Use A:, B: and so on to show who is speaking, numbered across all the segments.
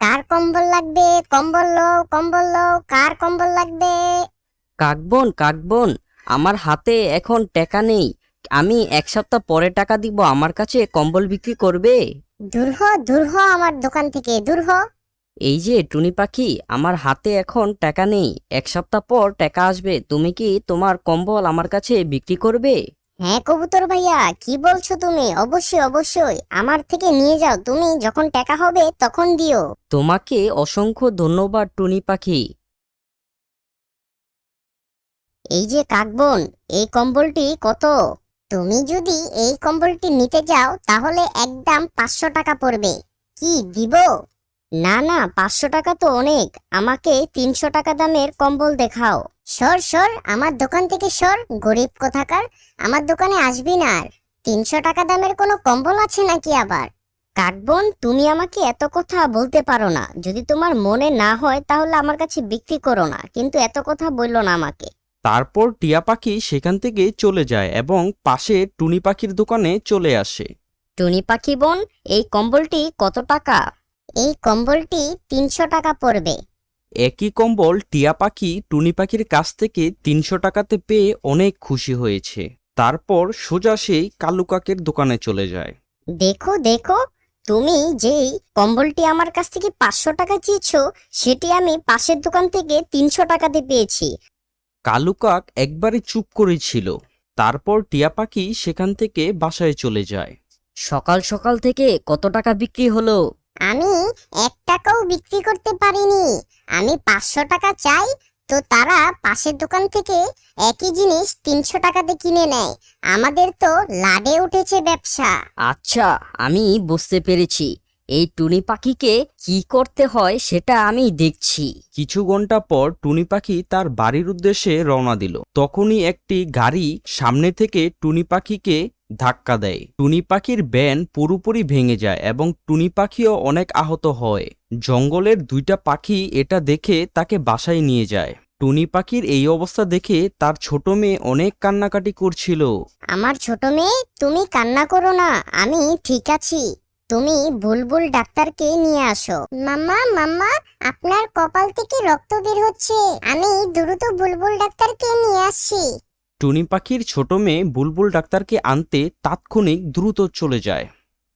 A: কার কম্বল লাগবে? কম্বল লও, কার কম্বল লাগবে?
B: কাকবন কাকবন, আমার হাতে এখন টাকা নেই। আমি 1 সপ্তাহ পরে টাকা দিব, আমার কাছে কম্বল বিক্রি করবে?
A: দূর হ আমার দোকান থেকে, দূর হ।
B: এই যে টুনি পাখি, আমার হাতে এখন টাকা নেই, 1 সপ্তাহ পর টাকা আসবে। তুমি কি তোমার কম্বল আমার কাছে বিক্রি করবে?
A: হ্যাঁ কবুতর ভাইয়া, কি বলছো তুমি? অবশ্যই অবশ্যই, আমার থেকে নিয়ে যাও, তুমি যখন টাকা হবে তখন দিও।
B: তোমাকে অসংখ্য ধন্যবাদ টুনি পাখি।
A: এই যে কাকবন, এই কম্বলটি কত? তুমি যদি এই কম্বলটি নিতে যাও তাহলে একদম 500 টাকা পড়বে। কি দিব? না না, 500 টাকা তো অনেক, আমাকে 300 টাকা দামের কম্বল দেখাও। সর সর আমার দোকান থেকে সর, গরিব কোথাকার, আমার দোকানে আসবি না আর। 300 টাকা দামের কোনো কম্বল আছে নাকি আবার? কাকবন, তুমি আমাকে এত কথা বলতে পারো না। যদি তোমার মনে না হয় তাহলে আমার কাছে বিক্রি করো না, কিন্তু এত কথা বললো না আমাকে।
C: তারপর টিয়া পাখি সেখান থেকে চলে যায় এবং পাশে টুনি পাখির দোকানে চলে আসে।
A: টুনি পাখি বোন, এই কম্বলটি কত টাকা? এই কম্বলটি 300 টাকা পড়বে।
C: একই কম্বল টিয়া পাখি টুনি পাখির কাছ থেকে 300 টাকাতে পেয়ে অনেক খুশি হয়েছে। তারপর সোজা সেই কালু কাকের দোকানে চলে যায়।
A: দেখো দেখো, তুমি যেই কম্বলটি আমার কাছ থেকে 500 টাকা চেয়েছো, সেটি আমি পাশের দোকান থেকে 300 টাকাতে পেয়েছি।
C: কালু কাক একবারে চুপ করেছিল। তারপর টিয়া পাখি সেখান থেকে বাসায় চলে যায়।
B: সকাল সকাল থেকে কত টাকা বিক্রি হলো?
A: আমি 1 টাকাও বিক্রি করতে পারিনি। আমি 500 টাকা চাই, তো তারা পাশের দোকান থেকে একই জিনিস 300 টাকাতে কিনে নেয়। আমাদের তো লাডে উঠেছে ব্যবসা।
B: আচ্ছা, আমি বুঝতে পেরেছি। এই টুনি পাখিকে কি করতে হয় সেটা আমি দেখছি।
C: কিছু ঘন্টা পর টুনি পাখি তার বাড়ির উদ্দেশ্যে রওনা দিল। তখনই একটি গাড়ি সামনে থেকে টুনি পাখিকে ধাক্কা দেয়। টুনি পাখির ভ্যান পুরোপুরি ভেঙে যায় এবং টুনি পাখিও অনেক আহত হয়। জঙ্গলের 2টা পাখি এটা দেখে তাকে বাসায় নিয়ে যায়। টুনি পাখির এই অবস্থা দেখে তার ছোট মেয়ে অনেক কান্নাকাটি করছিল।
A: আমার ছোট মেয়ে, তুমি কান্না করো না, আমি ঠিক আছি। তুমি বুলবুল ডাক্তারকে নিয়ে আসো। মাম্মা মাম্মা, আপনার কপাল থেকে রক্ত বের হচ্ছে, আমি দ্রুত বুলবুল ডাক্তারকে নিয়ে আসছি।
C: টুনি পাখির ছোট মেয়ে বুলবুল ডাক্তারকে আনতে তাৎক্ষণিক দ্রুত চলে যায়।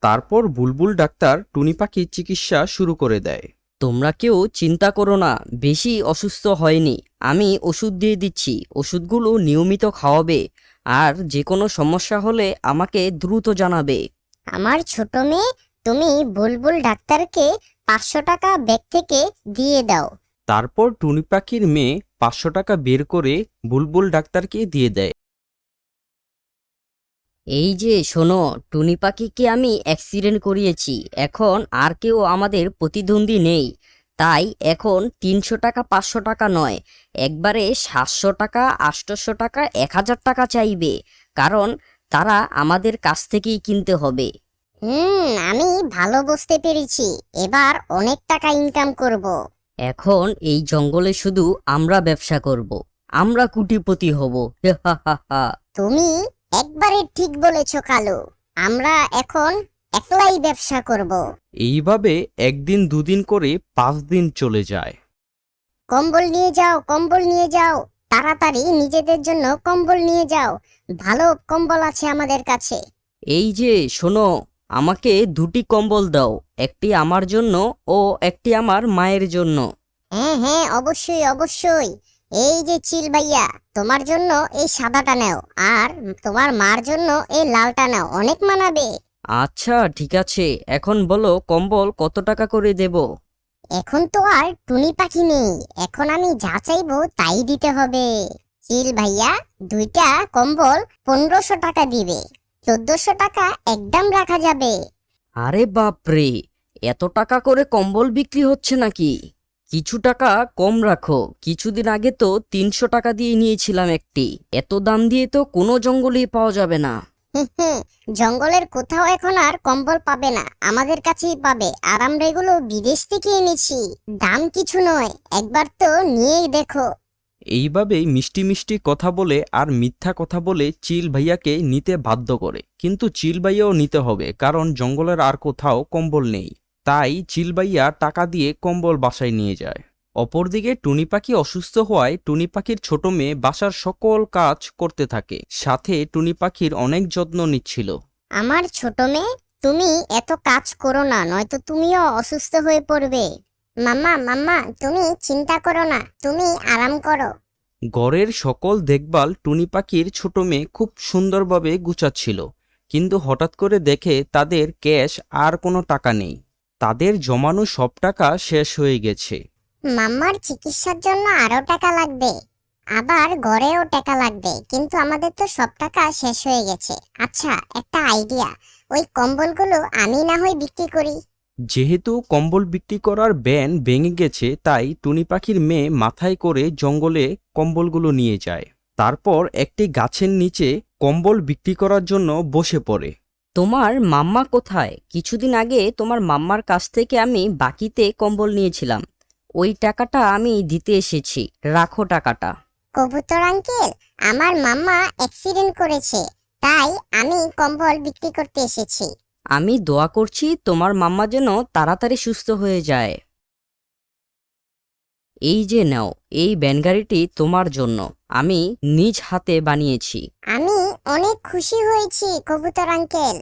C: তারপর বুলবুল ডাক্তার টুনি পাখির চিকিৎসা শুরু করে দেয়।
B: তোমরা কেউ চিন্তা করো না, বেশি অসুস্থ হয়নি। আমি ওষুধ দিয়ে দিচ্ছি, ওষুধগুলো নিয়মিত খাওয়াবে। আর যে কোনো সমস্যা হলে আমাকে দ্রুত জানাবে।
A: আমার ছোট মেয়ে, তুমি বুলবুল ডাক্তারকে 500 টাকা ব্যাগ থেকে দিয়ে দাও।
C: তারপর টুনি পাখির মেয়ে 500 টাকা বের করে বুলবুল ডাক্তারকে দিয়ে দেয়।
B: এই যে শোনো, টুনি পাখিকে আমি অ্যাক্সিডেন্ট করিয়েছি, এখন আর কেউ আমাদের প্রতিদ্বন্দ্বী নেই। তাই এখন 300 টাকা 500 টাকা নয়, একবারে 700 টাকা 800 টাকা 1000 টাকা চাইবে। কারণ তারা আমাদের কাছ থেকেই কিনতে হবে।
A: আমি ভালো বুঝতে পেরেছি, এবার অনেক টাকা ইনকাম করব।
B: এখন এই জঙ্গলে শুধু আমরা ব্যবসা করব, আমরা কোটিপতি হব।
A: তুমি একবারে ঠিক বলেছ কালু, আমরা এখন একলাই ব্যবসা করব।
C: এইভাবে একদিন দুদিন করে 5 দিন চলে যায়।
A: কম্বল নিয়ে যাও, কম্বল নিয়ে যাও, তাড়াতাড়ি নিজেদের জন্য কম্বল নিয়ে যাও, ভালো কম্বল আছে আমাদের কাছে।
B: এই যে শোনো, আমাকে 2টি কম্বল দাও, একটি আমার জন্য ও একটি আমার মায়ের জন্য।
A: হ্যাঁ হ্যাঁ, অবশ্যই অবশ্যই। এই যে চিল ভাইয়া, তোমার জন্য এই সাদাটা নাও, আর তোমার মার জন্য এই লালটা নাও, অনেক মানাবে।
B: আচ্ছা ঠিক আছে, এখন বলো কম্বল কত টাকা করে দেব?
A: এখন তো আর টুনি পাখি নেই, এখন আমি যা চাইবো তাই দিতে হবে। চিল ভাইয়া, 2টা কম্বল 1500 টাকা দিবে, 1400 টাকা একদম রাখা যাবে।
B: আরে বাপরে, এত টাকা করে কম্বল বিক্রি হচ্ছে নাকি? কিছু টাকা কম রাখো, কিছুদিন আগে তো 300 টাকা দিয়ে নিয়েছিলাম একটি। এত দাম দিয়ে তো কোনো জঙ্গলেই পাওয়া যাবে না।
A: জঙ্গলের কোথাও এখন আর কম্বল পাবে না, আমাদের কাছেই পাবে। আর আমরা এগুলো বিদেশ থেকে এনেছি, দাম কিছু নয়, একবার তো নিয়েই দেখো।
C: এইভাবেই মিষ্টি মিষ্টি কথা বলে আর মিথ্যা কথা বলে চিল ভাইয়াকে নিতে বাধ্য করে। কিন্তু চিল ভাইয়াও নিতে হবে, কারণ জঙ্গলের আর কোথাও কম্বল নেই। তাই চিল ভাইয়া টাকা দিয়ে কম্বল বাসায় নিয়ে যায়। অপরদিকে টুনি পাখি অসুস্থ হওয়ায় টুনি পাখির ছোট মেয়ে বাসার সকল কাজ করতে থাকে, সাথে টুনি পাখির অনেক যত্ন নিচ্ছিল।
A: আমার ছোট মেয়ে, তুমি এত কাজ করো না, নয়তো তুমিও অসুস্থ হয়ে পড়বে। মাম্মা মাম্মা, তুমি চিন্তা করো না, তুমি আরাম করো।
C: ঘরের সকল দেখভাল টুনি পাখির ছোট মেয়ে খুব সুন্দরভাবে গুছাচ্ছিল, কিন্তু হঠাৎ করে দেখে তাদের ক্যাশ আর কোনো টাকা নেই। তাদের জমানো সব টাকা শেষ হয়ে গেছে।
A: মাম্মার চিকিৎসার জন্য আরো টাকা লাগবে, আবার ঘরেও টাকা লাগবে, কিন্তু আমাদের তো সব টাকা শেষ হয়ে গেছে। আচ্ছা, একটা আইডিয়া, ওই কম্বলগুলো আমি না হয় বিক্রি করি।
C: যেহেতু কম্বল বিক্রি করার ব্যান ভেঙে গেছে, তাই টুনি পাখির মেয়ে মাথায় করে জঙ্গলে কম্বলগুলো নিয়ে যায়। তারপর একটি গাছের নিচে কম্বল বিক্রি করার জন্য বসে পড়ে।
B: তোমার মাম্মা কোথায়? কিছুদিন আগে তোমার মাম্মার কাছ থেকে আমি বাকিতে কম্বল নিয়েছিলাম, ওই টাকাটা আমি দিতে এসেছি, রাখো টাকাটা।
A: কবুতর আঙ্কেল, আমার মাম্মা অ্যাক্সিডেন্ট করেছে, তাই আমি কম্বল বিক্রি করতে এসেছি।
B: আমি দোয়া করছি তোমার মাম্মা যেন তাড়াতাড়ি সুস্থ হয়ে যায়। এই যে নাও, এই ব্যানগাড়িটি তোমার জন্য, আমি নিজ হাতে বানিয়েছি।
A: আমি অনেক খুশি হয়েছি কবুতর আঙ্কেল,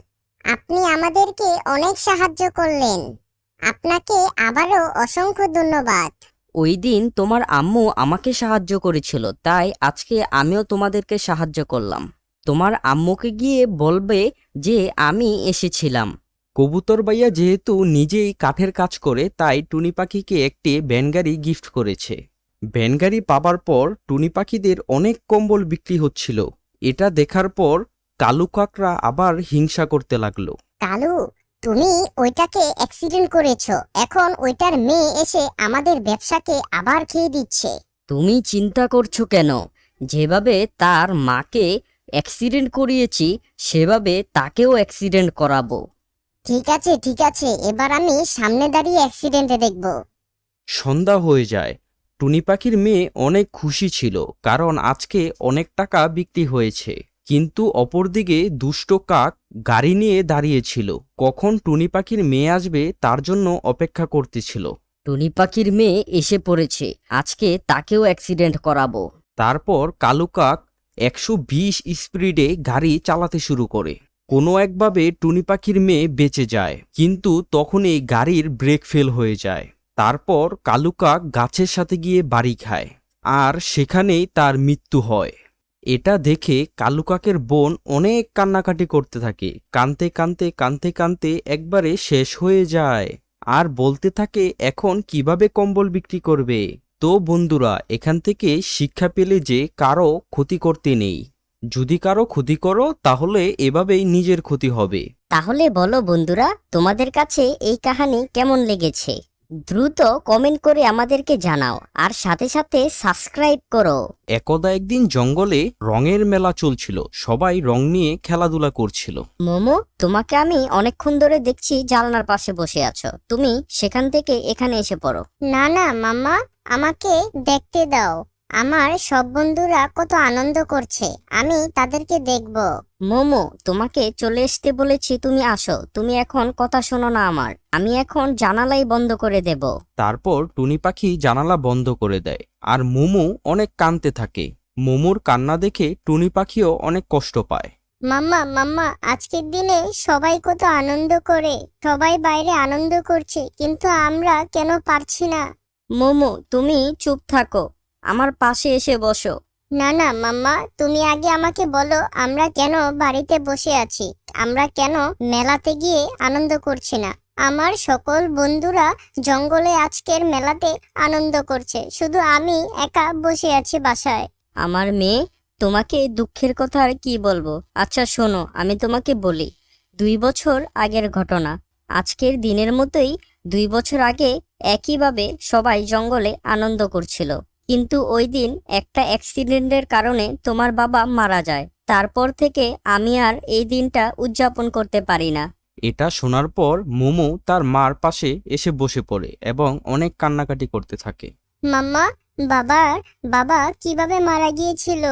A: আপনি আমাদেরকে অনেক সাহায্য করলেন। আপনাকে আবারও অসংখ্য ধন্যবাদ।
B: ওই দিন তোমার আম্মু আমাকে সাহায্য করেছিল, তাই আজকে আমিও তোমাদেরকে সাহায্য করলাম। তোমার আম্মুকে গিয়ে বলবে যে আমি এসেছিলাম।
C: কবুতর ভাইয়া যেহেতু নিজেই কাঠের কাজ করে, তাই টুনি পাখিকে একটি ভ্যানগাড়ি গিফট করেছে। ভ্যানগাড়ি পাবার পর টুনি পাখিদের অনেক কম্বল বিক্রি হচ্ছিল। এটা দেখার পর কালু কাকড়া আবার হিংসা করতে লাগলো।
A: কালু, তুমি ওইটাকে অ্যাক্সিডেন্ট করেছো, এখন ওইটার মেয়ে এসে আমাদের ব্যবসাকে আবার খেয়ে দিচ্ছে।
B: তুমি চিন্তা করছো কেন? যেভাবে তার মাকে অ্যাক্সিডেন্ট করিয়েছি, সেভাবে তাকেও অ্যাক্সিডেন্ট করাবো।
A: ঠিক আছে ঠিক আছে, এবার আমি সামনে দাঁড়িয়ে অ্যাক্সিডেন্টে দেখব।
C: সন্ধ্যা হয়ে যায়। টুনি পাখির মেয়ে অনেক খুশি ছিল, কারণ আজকে অনেক টাকা বিক্রি হয়েছে। কিন্তু অপরদিকে দুষ্ট কাক গাড়ি নিয়ে দাঁড়িয়েছিল, কখন টুনি পাখির মেয়ে আসবে তার জন্য অপেক্ষা করতেছিল।
B: টুনি পাখির মেয়ে এসে পড়েছে, আজকে তাকেও অ্যাক্সিডেন্ট করাবো।
C: তারপর কালু কাক 120 স্পিডে গাড়ি চালাতে শুরু করে। কোনো একভাবে টুনি পাখির মেয়ে বেঁচে যায়, কিন্তু তখনই গাড়ির ব্রেক ফেল হয়ে যায়। তারপর কালু কাক গাছের সাথে গিয়ে বাড়ি খায়, আর সেখানেই তার মৃত্যু হয়। এটা দেখে কালু কাকের বোন অনেক কান্নাকাটি করতে থাকে, কাঁদতে কাঁদতে কাঁদতে কাঁদতে একবারে শেষ হয়ে যায়, আর বলতে থাকে এখন কিভাবে কম্বল বিক্রি করবে। তো বন্ধুরা, এখান থেকে শিক্ষা পেলে যে কারো ক্ষতি করতে নেই, যদি কারো ক্ষতি করো তাহলে এভাবেই নিজের ক্ষতি হবে।
A: তাহলে বলো বন্ধুরা, তোমাদের কাছে এই কাহিনী কেমন লেগেছে? দ্রুত কমেন্ট করে আমাদেরকে জানাও, আর সাথে সাথে সাবস্ক্রাইব করো।
C: একদা একদিন জঙ্গলে রঙের মেলা চলছিল, সবাই রং নিয়ে খেলাধুলা করছিল।
A: মোমো, তোমাকে আমি অনেকক্ষণ ধরে দেখছি জানলার পাশে বসে আছো, তুমি সেখান থেকে এখানে এসে পড়ো। না না মাম্মা, আমাকে দেখতে দাও, আমার সব বন্ধুরা কত আনন্দ করছে, আমি তাদেরকে দেখব। মোমো, তোমাকে চলে আসতে বলেছি, তুমি আসো, তুমি এখন কথা শোনো না আমার, আমি এখন জানালাই বন্ধ করে দেব।
C: তারপর টুনি পাখি জানালা বন্ধ করে দেয়, আর মোমো অনেক কাঁদতে থাকে। মোমোর কান্না দেখে টুনি পাখিও অনেক কষ্ট পায়।
A: মাম্মা মাম্মা, আজকের দিনে সবাই কত আনন্দ করে, সবাই বাইরে আনন্দ করছে, কিন্তু আমরা কেন পারছি না? মোমো, তুমি চুপ থাকো, আমার পাশে এসে বসো। না না মাম্মা, তুমি আগে আমাকে বলো আমরা কেন বাড়িতে বসে আছি, আমরা কেন মেলাতে গিয়ে আনন্দ করছি না? আমার সকল বন্ধুরা জঙ্গলে আজকের মেলাতে আনন্দ করছে, শুধু আমি একা বসে আছি বাসায়। আমার মেয়ে, তোমাকে দুঃখের কথা আর কি বলবো। আচ্ছা শোনো, আমি তোমাকে বলি, 2 বছর আগের ঘটনা। আজকের দিনের মতোই 2 বছর আগে একইভাবে সবাই জঙ্গলে আনন্দ করছিল, কিন্তু ওই দিন একটা অ্যাক্সিডেন্টের কারণে তোমার বাবা মারা যায়। তারপর থেকে আমি আর এই দিনটা উদযাপন করতে পারি না।
C: এটা শোনার পর মোমো তার মার পাশে এসে বসে পড়ে এবং অনেক কান্নাকাটি করতে থাকে।
A: মাম্মা, বাবা কিভাবে মারা গিয়েছিল?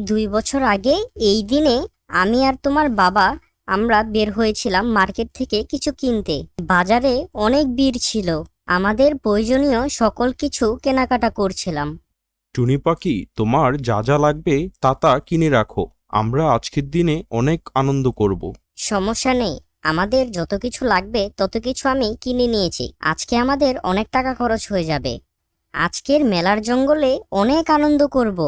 B: 2 বছর আগে এই দিনে আমি আর তোমার বাবা আমরা বের হয়েছিলাম মার্কেট থেকে কিছু কিনতে। বাজারে অনেক ভিড় ছিল, আমাদের প্রয়োজনীয় সকল কিছু কেনাকাটা করছিলাম।
C: টুনি পাখি, তোমার যা যা লাগবে তা কিনে রাখো। আমরা আজকের দিনে অনেক আনন্দ করব।
B: সমস্যা নেই, আমাদের যত কিছু লাগবে তত কিছু আমি কিনে নিয়েছি। আজকে আমাদের অনেক টাকা খরচ হয়ে যাবে। আজকের মেলার জঙ্গলে অনেক আনন্দ করব।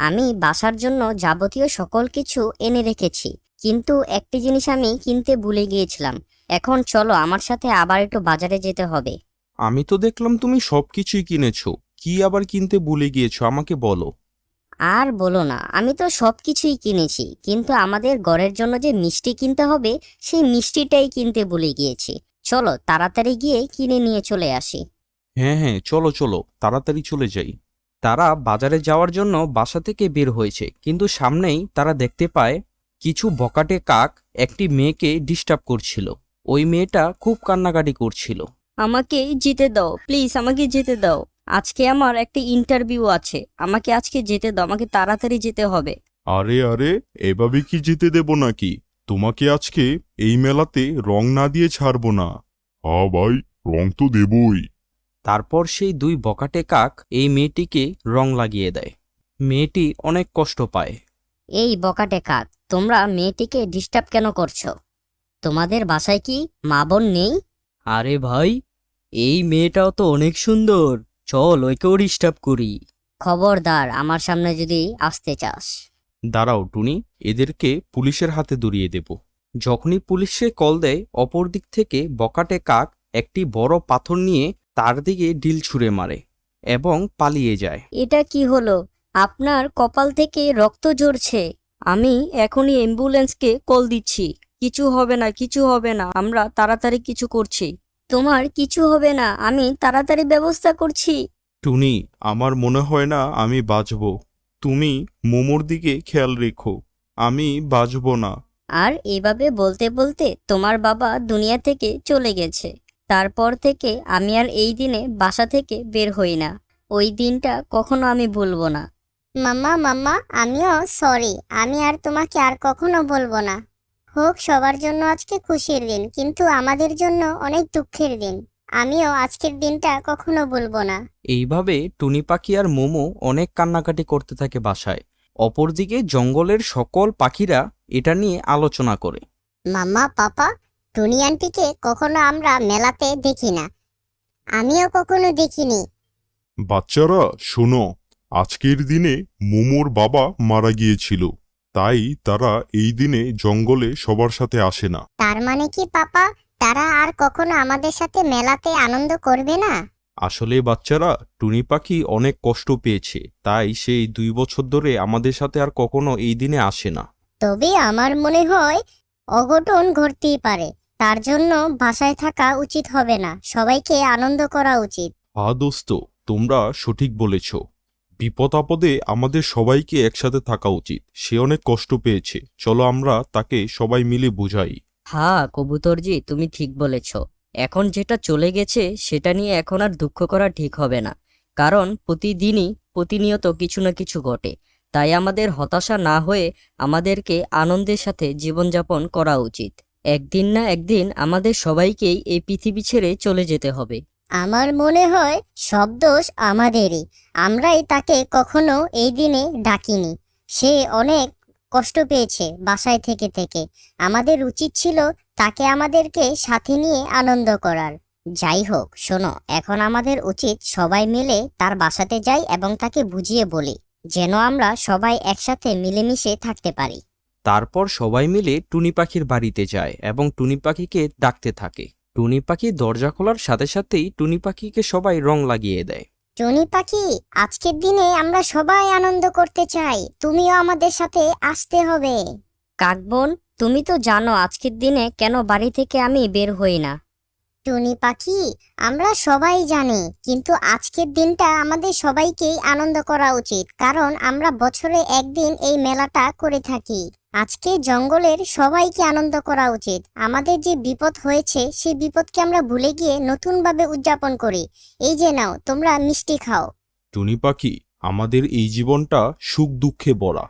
B: আমি বাসার জন্য যাবতীয় সকল কিছু এনে রেখেছি, কিন্তু একটি জিনিস আমি কিনতে ভুলে গিয়েছিলাম। এখন চলো আমার সাথে আবার একটু বাজারে যেতে হবে।
C: আমি তো দেখলাম তুমি সবকিছুই কিনেছো। কি আবার কিনতে ভুলে গিয়েছো আমাকে বলো।
B: আর বলো না, আমি তো সবকিছুই কিনেছি, কিন্তু আমাদের ঘরের জন্য যে মিষ্টি কিনতে হবে সেই মিষ্টিটাই কিনতে ভুলে গিয়েছি। চলো তাড়াতাড়ি গিয়ে কিনে নিয়ে চলে আসি।
C: হ্যাঁ হ্যাঁ, চলো চলো, তাড়াতাড়ি চলে যাই। তারা বাজারে যাওয়ার জন্য বাসা থেকে বের হয়েছে, কিন্তু সামনেই তারা দেখতে পায় কিছু বকাটে কাক একটি মেয়েকে ডিস্টার্ব করছিল। ওই মেয়েটা খুব কান্নাকাটি করছিল।
B: আমাকে যেতে দাও প্লিজ, আমাকে যেতে দাও। আজকে আমার একটা ইন্টারভিউ আছে, আমাকে আজকে যেতে দাও, আমাকে তাড়াতাড়ি যেতে হবে।
D: আরে আরে, এভাবে কি যেতে দেব নাকি? তোমাকে আজকে এই মেলাতে রং না দিয়ে ছাড়বো না। হ্যাঁ ভাই, রং তো দেবই।
C: তারপর সেই দুই বকাটে কাক এই মেয়েটিকে রং লাগিয়ে দেয়। মেয়েটি অনেক কষ্ট পায়।
B: এই বকাটে কাক, তোমরা মেয়েটিকে ডিস্টার্ব কেন করছো? তোমাদের বাসায় কি মা বোন নেই?
C: আরে ভাই, এই মেয়েটাও তো অনেক সুন্দর, চল ওইকেও ডিস্টার্ব করি।
B: খবরদার আমার সামনে যদি আসতে চাস।
C: দাঁড়াও টুনি, এদেরকে পুলিশের হাতে ধরিয়ে দেব। যখনই পুলিশে কল দেয়, অপর দিক থেকে বকাটে কাক একটি বড় পাথর নিয়ে তার দিকে ঢিল ছুঁড়ে মারে এবং পালিয়ে যায়।
B: এটা কি হলো? আপনার কপাল থেকে রক্ত ঝরছে। আমি এখনই অ্যাম্বুলেন্সকে কল দিচ্ছি। কিছু হবে না, কিছু হবে না, আমরা তাড়াতাড়ি কিছু করছি। তোমার কিছু হবে না, আমি তাড়াতাড়ি ব্যবস্থা করছি।
D: টুনি, আমার মনে হয় না আমি বাঁচব। তুমি মোমোর দিকে খেয়াল রেখো, আমি বাঁচব না।
B: আর এভাবে বলতে বলতে তোমার বাবা দুনিয়া থেকে চলে গেছে। তারপর থেকে আমি আর এই দিনে বাসা থেকে বের হই না। ওই দিনটা কখনো আমি ভুলবো না।
A: মাম্মা, আমিও সরি। আমি আর তোমাকে আর কখনো বলবো না। হোক সবার জন্য আজকে খুশির দিন, কিন্তু আমাদের জন্য অনেক দুঃখের দিন। আমিও আজকের দিনটা কখনো ভুলবো না।
C: এইভাবে টুনি পাখি আর মোমো অনেক কান্নাকাটি করতে থাকে বাসায়। অপরদিকে জঙ্গলের সকল পাখিরা এটা নিয়ে আলোচনা করে।
A: মাম্মা, পাপা, টুনি আন্টিকে কখনো আমরা মেলাতে দেখি না। আমিও কখনো দেখিনি।
D: বাচ্চারা শোনো, আজকের দিনে মোমোর বাবা মারা গিয়েছিল, তাই তারা এই দিনে জঙ্গলে সবার সাথে আসে না।
A: তার মানে কি পাপা, তারা আর কখনো আমাদের সাথে মেলাতে আনন্দ করবে না?
C: আসলে বাচ্চারা, টুনি পাখি অনেক কষ্ট পেয়েছে, তাই সেই 2 বছর ধরে আমাদের সাথে আর কখনো এই দিনে আসে না।
A: তবে আমার মনে হয় অঘটন ঘটতেই পারে। তার জন্য বাসায় থাকা উচিত হবে না, সবাইকে আনন্দ করা উচিত।
D: হ্যাঁ দোস্ত, তোমরা সঠিক বলেছ। বিপদ আপদে আমাদের সবাইকে একসাথে থাকা উচিত। সে অনেক কষ্ট পেয়েছে, চলো আমরা তাকে সবাই মিলে বুঝাই।
B: হ্যাঁ কবুতরজি, তুমি ঠিক বলেছ। এখন যেটা চলে গেছে সেটা নিয়ে এখন আর দুঃখ করা ঠিক হবে না, কারণ প্রতিনিয়ত কিছু না কিছু ঘটে। তাই আমাদের হতাশা না হয়ে আমাদেরকে আনন্দের সাথে জীবনযাপন করা উচিত। একদিন না একদিন আমাদের সবাইকেই এই পৃথিবী ছেড়ে চলে যেতে হবে।
A: আমার মনে হয় সব দোষ আমাদেরই। আমরাই তাকে কখনো এই দিনে ডাকিনি। সে অনেক কষ্ট পেয়েছে বাসায় থেকে থেকে। আমাদের উচিত ছিল তাকে আমাদেরকে সাথে নিয়ে আনন্দ করার। যাই হোক, শোনো, এখন আমাদের উচিত সবাই মিলে তার বাসাতে যাই এবং তাকে বুঝিয়ে বলি, যেন আমরা সবাই একসাথে মিলেমিশে থাকতে পারি।
C: তারপর সবাই মিলে টুনি পাখির বাড়িতে যায় এবং টুনি পাখিকে ডাকতে থাকে। টুনি পাখি দরজা খোলার সাথে সাথেই টুনি পাখিকে সবাই রং লাগিয়ে দেয়।
A: টুনি পাখি, আজকের দিনে আমরা সবাই আনন্দ করতে চাই, তুমিও আমাদের সাথে আসতে হবে।
B: কাকবোন, তুমি তো জানো আজকের দিনে কেন বাড়ি থেকে আমি বের হই না।
A: টুনি পাখি, আমরা সবাই জানি, কিন্তু আজকের দিনটা আমাদের সবাইকেই আনন্দ করা উচিত, কারণ আমরা বছরে একদিন এই মেলাটা করে থাকি। আজকে জঙ্গলের সবাইকে আনন্দ করা উচিত। আমাদের যে বিপদ হয়েছে সেই বিপদকে আমরা ভুলে গিয়ে নতুনভাবে উদযাপন করি। এই যে নাও, তোমরা মিষ্টি খাও।
D: টুনি পাখি, আমাদের এই জীবনটা সুখ দুঃখে ভরা।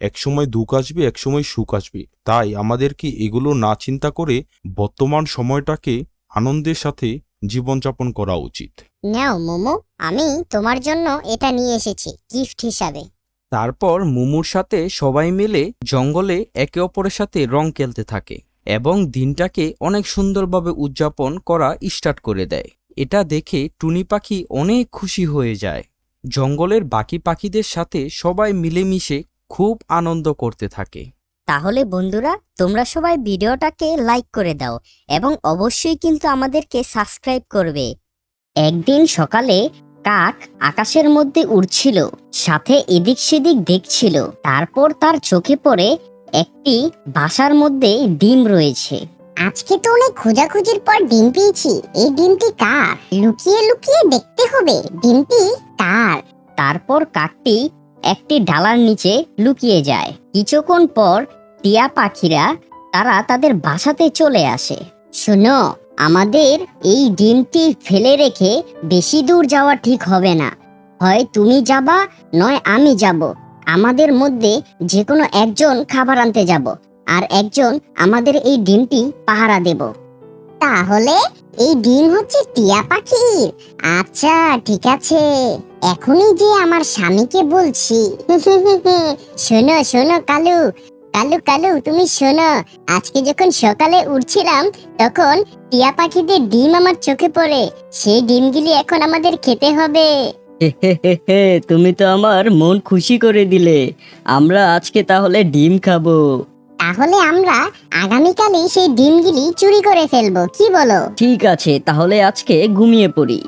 D: একসময় দুঃখ আসবে, একসময় সুখ আসবে। তাই আমাদেরকে এগুলো না চিন্তা করে বর্তমান সময়টাকে আনন্দের সাথে জীবনযাপন করা উচিত।
A: নাও মোমো, আমি তোমার জন্য এটা নিয়ে এসেছি গিফট হিসাবে।
C: তারপর মুমুর সাথে সবাই মিলে জঙ্গলে একে অপরের সাথে রং খেলতে থাকে এবং দিনটাকে অনেক সুন্দরভাবে উদযাপন করা স্টার্ট করে দেয়। এটা দেখে টুনি পাখি অনেক খুশি হয়ে যায়। জঙ্গলের বাকি পাখিদের সাথে সবাই মিলেমিশে খুব আনন্দ করতে থাকে।
A: তাহলে বন্ধুরা, তোমরা সবাই ভিডিওটাকে লাইক করে দাও এবং অবশ্যই কিন্তু আমাদেরকে সাবস্ক্রাইব করবে। একদিন সকালে কাক আকাশের মধ্যে উড়ছিল, সাথে এদিক সেদিক দেখছিল। তারপর তার চোখে পড়ে একটি বাসার মধ্যে ডিম রয়েছে। আজকে তো অনেক খোঁজাখুঁজির পর ডিম পেয়েছি। এই ডিমটি কার? লুকিয়ে লুকিয়ে দেখতে হবে ডিমটি কার। তারপর কাকটি একটি ডালার নিচে লুকিয়ে যায়। কিছুক্ষণ পর টিয়া পাখিরা তারা তাদের বাসাতে চলে আসে। শোনো, আমাদের এই ডিমটি ফেলে রেখে বেশি দূর যাওয়া ঠিক হবে না। হয় তুমি যাবা, নয় আমি যাব। আমাদের মধ্যে যে কোনো একজন খাবার আনতে যাব, আর একজন আমাদের এই ডিমটি পাহারা দেব। তাহলে এই ডিম হচ্ছে টিয়া পাখির? আচ্ছা ঠিক আছে, এখনই যে আমার স্বামীকে বলছি। শোনো শোনো কালু, কালু কালু তুমি শোনো, আজকে যখন সকালে উঠছিলাম তখন টিয়া পাখিদের ডিম আমার চোখে পড়ে। সেই ডিমগুলি এখন আমাদের খেতে হবে।
B: তুমি তো আমার মন খুশি করে দিলে। আমরা আজকে তাহলে ডিম খাবো।
A: তাহলে আমরা আগামীকালই সেই ডিমগুলি চুরি করে ফেলবো, কি বলো?
B: ঠিক আছে, তাহলে আজকে ঘুমিয়ে পড়ি।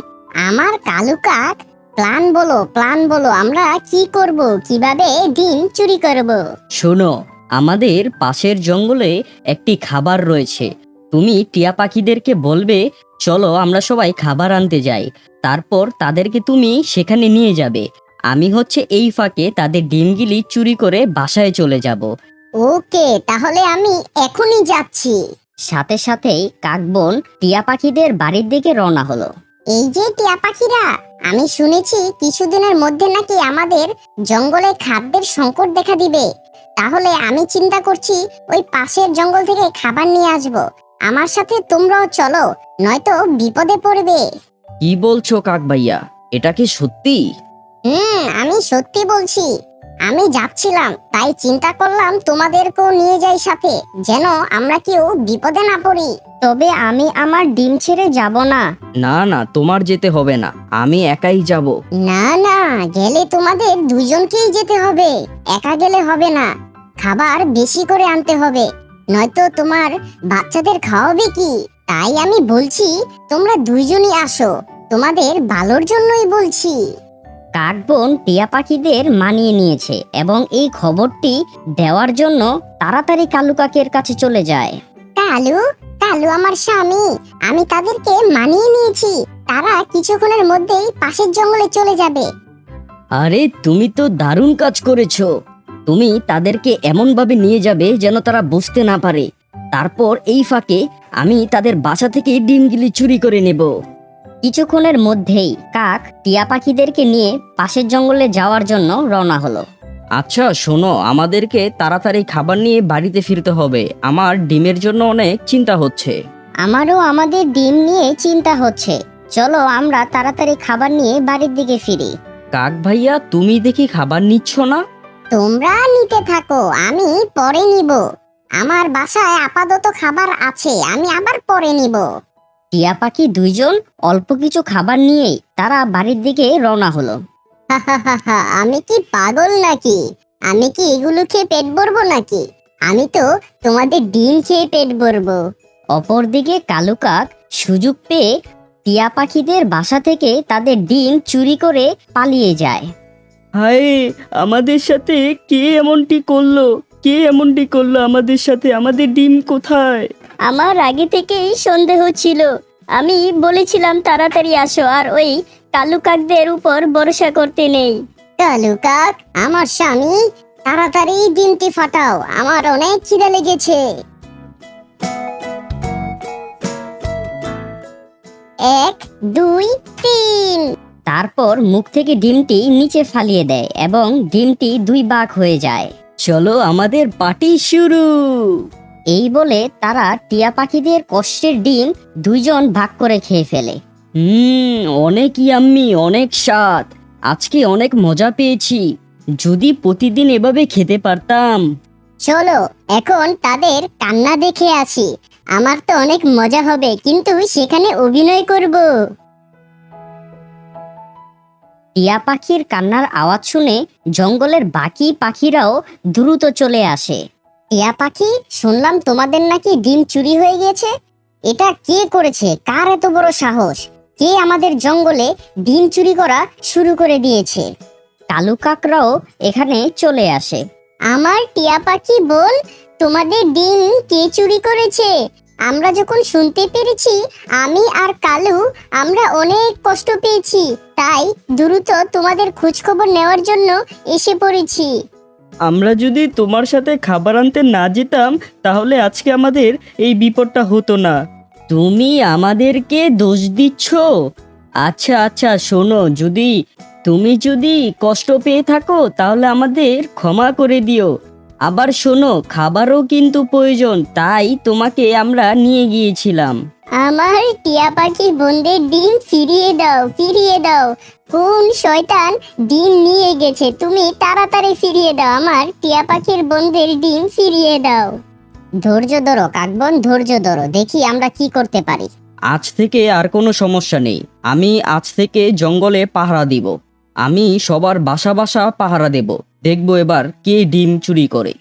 A: আমার কালু কাক, প্ল্যান বলো, প্ল্যান বলো, আমরা কি করব, কিভাবে ডিম চুরি করব?
B: শোনো, আমাদের পাশের জঙ্গলে একটি খাবার রয়েছে। তুমি টিয়া পাখিদেরকে বলবে চলো আমরা সবাই খাবার আনতে যাই। তারপর তাদেরকে তুমি সেখানে নিয়ে যাবে। আমি হচ্ছে এই ফাঁকে তাদের ডিমগুলি চুরি করে বাসায় চলে যাব।
A: ওকে, তাহলে আমি এখনই যাচ্ছি। সাথে সাথেই কাকবন টিয়া পাখিদের বাড়ির দিকে রওনা হলো। এই যে টিয়া পাখিরা, আমি শুনেছি কিছুদিনের মধ্যে নাকি আমাদের জঙ্গলে খাদ্যের সংকট দেখা দিবে। তাহলে আমি চিন্তা করছি ওই পাশের জঙ্গল থেকে খাবার নিয়ে আসব। আমার সাথে তোমরাও চলো, নয়তো বিপদে পড়বে।
B: কি বলছো কাক ভাইয়া, এটা কি সত্যি?
A: আমি সত্যি বলছি। আমি যাচ্ছিলাম, তাই চিন্তা করলাম তোমাদেরকেও নিয়ে যাই সাথে, যেন আমরা কেউ বিপদে না পড়ি। তবে আমি আমার ডিম ছেড়ে যাব না।
B: না না, তোমার যেতে হবে না, আমি একাই যাব।
A: না না, গেলে তোমাদের দুজনকেই যেতে হবে, একা গেলে হবে না। খাবার বেশি করে আনতে হবে, নয়তো তোমার বাচ্চাদের খাওয়াবে কি? তাই আমি বলছি তোমরা দুইজনই আসো, তোমাদের ভালোর জন্যই বলছি। কাকবন টিয়া পাখিদের মানিয়ে নিয়েছে এবং এই খবরটি দেওয়ার জন্য তাড়াতাড়ি কালু কাকের কাছে চলে যায়। কালু, কালু আমার স্বামী, আমি তাদেরকে মানিয়ে নিয়েছি। তারা কিছুক্ষণের মধ্যেই পাশের জঙ্গলে চলে যাবে।
B: আরে তুমি তো দারুণ কাজ করেছো। তুমি তাদেরকে এমনভাবে নিয়ে যাবে যেন তারা বুঝতে না পারে। তারপর এই ফাঁকে আমি তাদের বাসা থেকে ডিমগুলি চুরি করে নেব। কিছুক্ষণের মধ্যেই কাক টিয়া পাখিদেরকে নিয়ে পাশের জঙ্গলে যাওয়ার জন্য রওনা হলো। আচ্ছা শোনো, আমাদেরকে তাড়াতাড়ি খাবার নিয়ে বাড়িতে ফিরতে হবে। আমার ডিমের জন্য অনেক চিন্তা হচ্ছে।
A: আমারও আমাদের ডিম নিয়ে চিন্তা হচ্ছে। চলো আমরা তাড়াতাড়ি খাবার নিয়ে বাড়ির দিকে ফিরি।
B: কাক ভাইয়া, তুমি দেখি খাবার নিচ্ছ না?
A: তোমরা নিতে থাকো, আমি পরে নিব। আমার বাসায় আপাতত খাবার আছে, আমি আবার পরে নিব। টিয়া পাখি দুইজন অল্প কিছু খাবার নিয়েই তারা বাড়ির দিকে রওনা হলো। আমি কি পাগল নাকি? আমি কি এগুলো খেয়ে পেট ভরবো নাকি? আমি তো তোমাদের ডিম খেয়ে পেট ভরবো। অপরদিকে কালু কাক সুযোগ পেয়ে টিয়া পাখিদের বাসা থেকে তাদের ডিম চুরি করে পালিয়ে যায়।
B: হায়, আমাদের সাথে কে এমনটি করলো? কে এমনটি করলো আমাদের সাথে? আমাদের ডিম কোথায়?
A: আমার আগে থেকেই সন্দেহ ছিল। আমি বলেছিলাম তাড়াতাড়ি আসো, আর ওই কালু কাকদের উপর ভরসা করতে নেই। কালু কাক আমার স্বামী, তাড়াতাড়ি ডিমটি ফাটাও, আমার অনেক খিদে লেগেছে। 1 2 3। তারপর মুখ থেকে ডিমটি নিচে ফালিয়ে দেয় এবং ডিমটি 2 ভাগ হয়ে যায়।
B: চলো আমাদের পার্টি শুরু।
A: এই বলে তারা টিয়া পাখিদের কষ্টের ডিম 2 জন ভাগ করে খেয়ে ফেলে।
B: অনেক ইয়াম্মি, অনেক স্বাদ। আজকে অনেক মজা পেয়েছি। যদি প্রতিদিন এভাবে খেতে পারতাম।
A: চলো এখন তাদের কান্না দেখে আসি। আমার তো অনেক মজা হবে, কিন্তু সেখানে অভিনয় করব। টিয়া পাখির কান্নার আওয়াজ শুনে জঙ্গলের বাকি পাখিরাও দ্রুত চলে আসে। টিয়া পাখি, শুনলাম তোমাদের নাকি ডিম চুরি হয়ে গেছে। এটা কে করেছে? কার এত বড় সাহস? কে আমাদের জঙ্গলে ডিম চুরি করা শুরু করে দিয়েছে? কালু কাকরাও এখানে চলে আসে। আমার টিয়া পাখি বল, তোমাদের ডিম কে চুরি করেছে? আমরা যখন শুনতে পেরেছি আমি আর কালু, আমরা অনেক কষ্ট পেয়েছি, তাই দ্রুত তোমাদের খোঁজ খবর নেওয়ার জন্য এসে পড়েছি।
B: আমরা যদি তোমার সাথে খাবার আনতে না যেতাম তাহলে আজকে আমাদের এই বিপদটা হতো না। তুমি আমাদেরকে দোষ দিচ্ছ? আচ্ছা আচ্ছা, শোনো, তুমি যদি কষ্ট পেয়ে থাকো তাহলে আমাদের ক্ষমা করে দিও। আবার শোনো, খাবারও কিন্তু প্রয়োজন, তাই তোমাকে আমরা নিয়ে গিয়েছিলাম।
A: আমার টিয়া পাখি বোনদের ডিম ফিরিয়ে দাও, ফিরিয়ে দাও। কোন শয়তান ডিম নিয়ে গেছে? তুমি তাড়াতাড়ি ফিরিয়ে দাও, আমার টিয়া পাখির বোনদের ডিম ফিরিয়ে দাও। ধৈর্য ধরো কাকবন, ধৈর্য ধরো, দেখি আমরা কি করতে পারি।
B: আজ থেকে আর কোনো সমস্যা নেই। আমি আজ থেকে জঙ্গলে পাহারা দিব। আমি সবার বাসা বাসা পাহারা দেব। দেখবো এবার কে ডিম চুরি করে।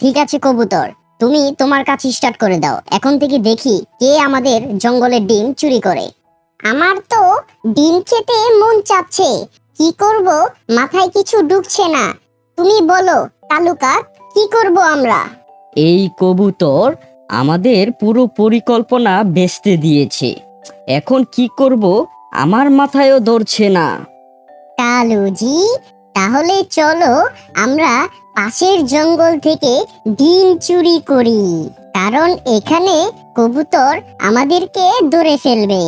A: ঠিক আছে কবুতর, তুমি তোমার কাজ স্টার্ট করে দাও। এখন থেকে দেখি কে আমাদের জঙ্গলের ডিম চুরি করে। আমার তো ডিম খেতে মন চাচ্ছে, কি করব মাথায় কিছু ঢুকছে না। তুমি বলো কালু কাক, কি করব আমরা?
B: এই কবুতর আমাদের পুরো পরিকল্পনা ভেস্তে দিয়েছে। এখন কি করব আমার মাথায়ও ধরছে না।
A: কালুজি, তাহলে চলো আমরা পাশের জঙ্গল থেকে ডিম চুরি করি, কারণ এখানে কবুতর আমাদেরকে ধরে ফেলবে।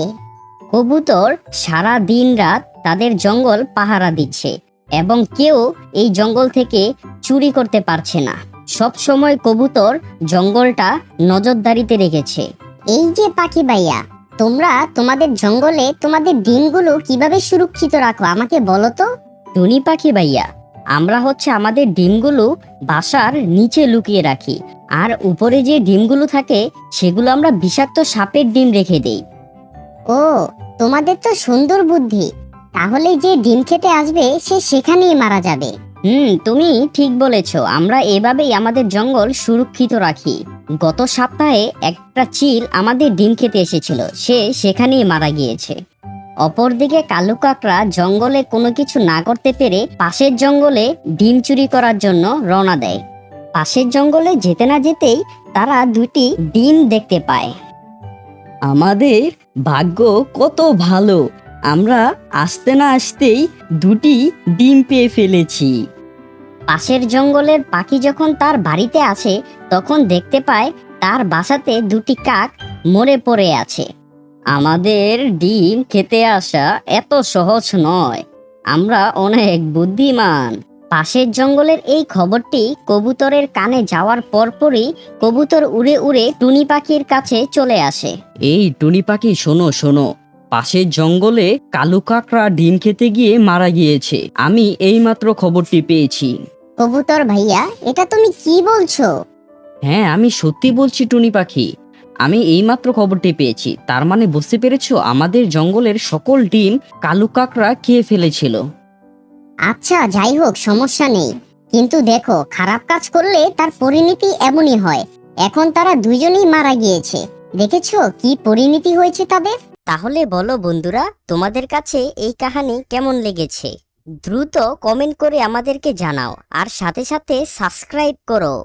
A: কবুতর সারা দিন রাত তাদের জঙ্গল পাহারা দিচ্ছে এবং কেউ এই জঙ্গল থেকে চুরি করতে পারছে না। সব সময় কবুতর জঙ্গলটা নজরদারিতে রেখেছে। এই যে পাখি ভাইয়া, তোমরা তোমাদের জঙ্গলে তোমাদের ডিমগুলো কিভাবে সুরক্ষিত রাখো আমাকে বলো তো। টুনি পাখি ভাইয়া, আমরা আমাদের ডিমগুলো বাসার নিচে লুকিয়ে রাখি, আর উপরে যে ডিমগুলো থাকে সেগুলো আমরা বিষাক্ত সাপের ডিম রেখে দেই। ও, তোমাদের তো সুন্দর বুদ্ধি। তাহলে যে ডিম খেতে আসবে সে সেখানেই মারা যাবে। তুমি ঠিক বলেছো, আমরা এভাবেই আমাদের জঙ্গল সুরক্ষিত রাখি। গত সপ্তাহে একটা চিল আমাদের ডিম খেতে এসেছিল, সে সেখানেই মারা গিয়েছে। অপরদিকে কালু কাকড়া জঙ্গলে কোনো কিছু না করতে পেরে পাশের জঙ্গলে ডিম চুরি করার জন্য রওনা দেয়। পাশের জঙ্গলে যেতে না যেতেই তারা 2টি ডিম দেখতে পায়।
B: আমাদের ভাগ্য কত ভালো, আমরা আসতে না আসতেই 2টি ডিম পেয়ে ফেলেছি।
A: পাশের জঙ্গলের পাখি যখন তার বাড়িতে আসে তখন দেখতে পায় তার বাসাতে 2টি কাক মরে পড়ে আছে।
B: আমাদের ডিম খেতে আসা এত সহজ নয়, আমরা অনেক বুদ্ধিমান।
A: পাশের জঙ্গলের এই খবরটি কবুতরের কানে যাওয়ার পরপরই কবুতর উড়ে উড়ে টুনি পাখির কাছে চলে আসে।
B: এই টুনি পাখি, শোনো শোনো, পাশের জঙ্গলে কালু কাকড়া ডিম খেতে গিয়ে মারা গিয়েছে। আমি এইমাত্র খবরটি পেয়েছি।
A: কবুতর ভাইয়া, এটা তুমি কি বলছো?
B: হ্যাঁ, আমি সত্যি বলছি টুনি পাখি, আমি এইমাত্র খবরটি পেয়েছি। তার মানে বুঝতে পেরেছো, আমাদের জঙ্গলের সকল ডিম কালু কাকড়া খেয়ে ফেলেছিল।
A: আচ্ছা, যাই হোক, সমস্যা নেই, কিন্তু দেখো খারাপ কাজ করলে তার পরিণতি এমনই হয়। এখন তারা 2জনই মারা গিয়েছে, দেখেছো কি পরিণতি হয়েছে তাদের। তাহলে বলো বন্ধুরা, তোমাদের কাছে এই কাহিনী কেমন লেগেছে? দ্রুত কমেন্ট করে আমাদেরকে জানাও, আর সাথে সাথে সাবস্ক্রাইব করো।